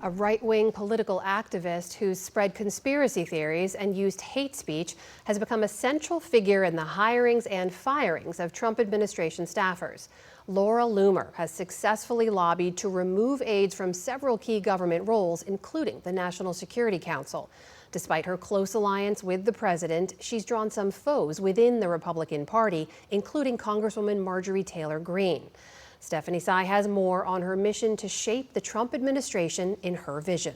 A right-wing political activist who's spread conspiracy theories and used hate speech has become a central figure in the hirings and firings of Trump administration staffers. Laura Loomer has successfully lobbied to remove aides from several key government roles, including the National Security Council. Despite her close alliance with the president, she's drawn some foes within the Republican Party, including Congresswoman Marjorie Taylor Greene. Stephanie Sy has more on her mission to shape the Trump administration in her vision.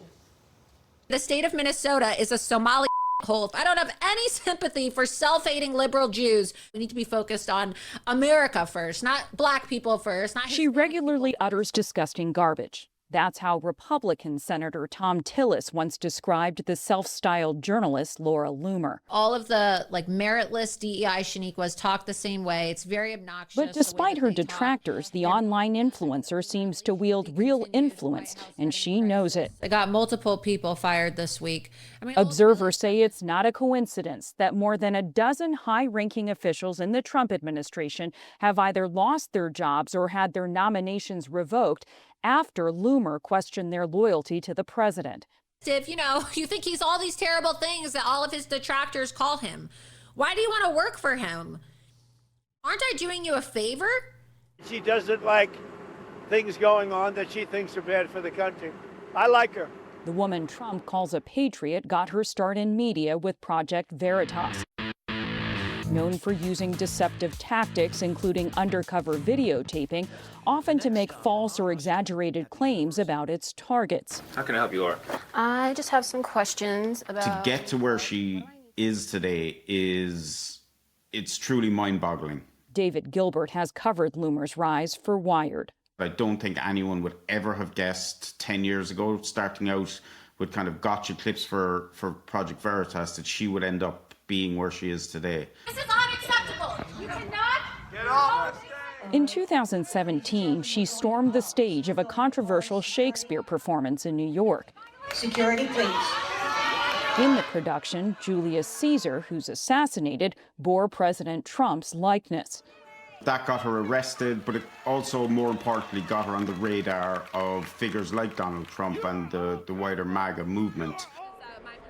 The state of Minnesota is a Somali hole. I don't have any sympathy for self-hating liberal Jews. We need to be focused on America first, not black people first. She regularly utters disgusting garbage. That's how Republican Senator Thom Tillis once described the self-styled journalist Laura Loomer. All of the meritless DEI Shaniquas talk the same way. It's very obnoxious. But despite her detractors, the online influencer seems to wield real influence, and she knows it. They got multiple people fired this week. Observers say it's not a coincidence that more than a dozen high-ranking officials in the Trump administration have either lost their jobs or had their nominations revoked after Loomer questioned their loyalty to the president. If you think he's all these terrible things that all of his detractors call him, why do you want to work for him? Aren't I doing you a favor? She doesn't like things going on that she thinks are bad for the country. I like her. The woman Trump calls a patriot got her start in media with Project Veritas. Known for using deceptive tactics, including undercover videotaping, often to make false or exaggerated claims about its targets. How can I help you, Laura? I just have some questions about... To get to where she is today it's truly mind-boggling. David Gilbert has covered Loomer's rise for Wired. I don't think anyone would ever have guessed 10 years ago, starting out with kind of gotcha clips for Project Veritas, that she would end up being where she is today. This is unacceptable. You cannot get off. In 2017, she stormed the stage of a controversial Shakespeare performance in New York. Security, please. In the production, Julius Caesar, who's assassinated, bore President Trump's likeness. That got her arrested, but it also, more importantly, got her on the radar of figures like Donald Trump and the wider MAGA movement.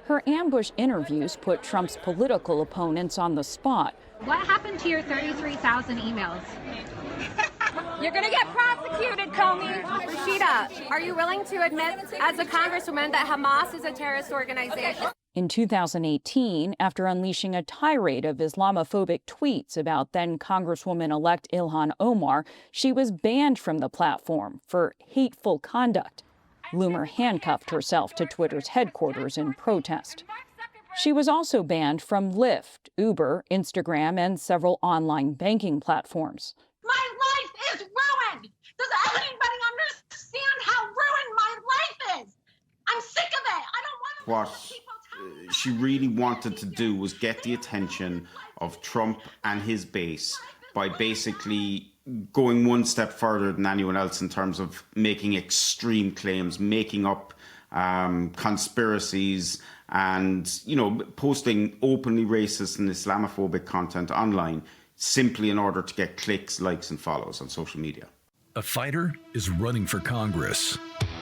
Her ambush interviews put Trump's political opponents on the spot. What happened to your 33,000 emails? You're going to get prosecuted, Comey. Rashida, are you willing to admit as a congresswoman that Hamas is a terrorist organization? In 2018, after unleashing a tirade of Islamophobic tweets about then Congresswoman-elect Ilhan Omar, she was banned from the platform for hateful conduct. Loomer handcuffed herself to Twitter's headquarters in protest. She was also banned from Lyft, Uber, Instagram, and several online banking platforms. My life is ruined! Does anybody understand how ruined my life is? I'm sick of it! I don't want to... What she really wanted to do was get the attention of Trump and his base by basically going one step further than anyone else in terms of making extreme claims, making up conspiracies, and posting openly racist and Islamophobic content online simply in order to get clicks, likes, and follows on social media. A fighter is running for Congress,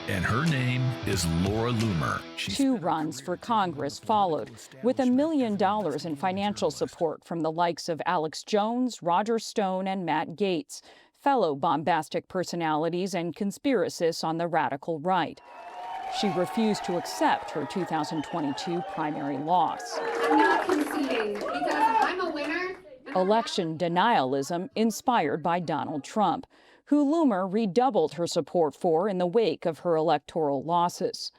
and her name is Laura Loomer. Two runs for Congress followed, with $1 million in financial support from the likes of Alex Jones, Roger Stone, and Matt Gaetz, fellow bombastic personalities and conspiracists on the radical right. She refused to accept her 2022 primary loss. I'm not conceding because I'm a winner. Election denialism inspired by Donald Trump, who Loomer redoubled her support for in the wake of her electoral losses.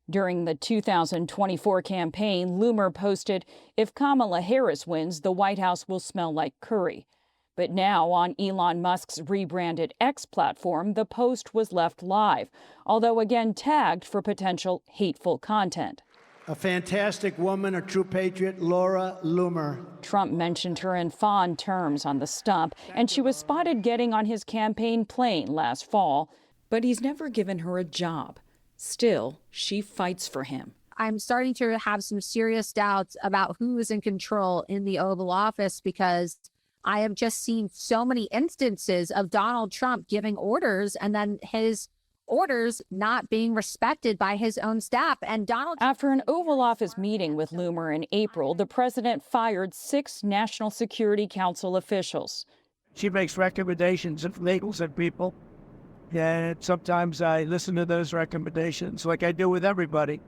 During the 2024 campaign, Loomer posted, "If Kamala Harris wins, the White House will smell like curry." But now, on Elon Musk's rebranded X platform, the post was left live, although again tagged for potential hateful content. A fantastic woman, a true patriot, Laura Loomer. Trump mentioned her in fond terms on the stump, and she was spotted getting on his campaign plane last fall. But he's never given her a job. Still, she fights for him. I'm starting to have some serious doubts about who is in control in the Oval Office because I have just seen so many instances of Donald Trump giving orders and then his orders not being respected by his own staff. And Donald After an Oval Office meeting with Loomer in April, the president fired 6 National Security Council officials. She makes recommendations of labels and people, and sometimes I listen to those recommendations like I do with everybody.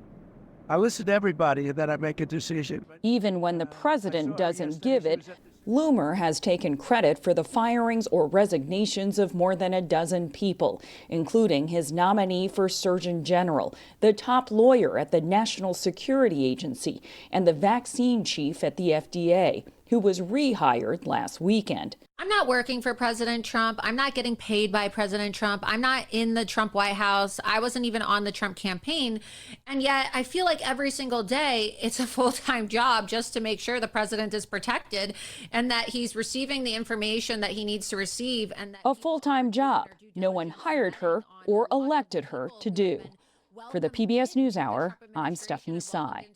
I listen to everybody and then I make a decision. Even when the president doesn't give it, Loomer has taken credit for the firings or resignations of more than a dozen people, including his nominee for Surgeon General, the top lawyer at the National Security Agency, and the vaccine chief at the FDA, who was rehired last weekend. I'm not working for President Trump. I'm not getting paid by President Trump. I'm not in the Trump White House. I wasn't even on the Trump campaign. And yet I feel like every single day it's a full-time job just to make sure the president is protected and that he's receiving the information that he needs to receive. And that a full-time job no one hired her or elected her to do. For the PBS NewsHour, I'm Stephanie Sy.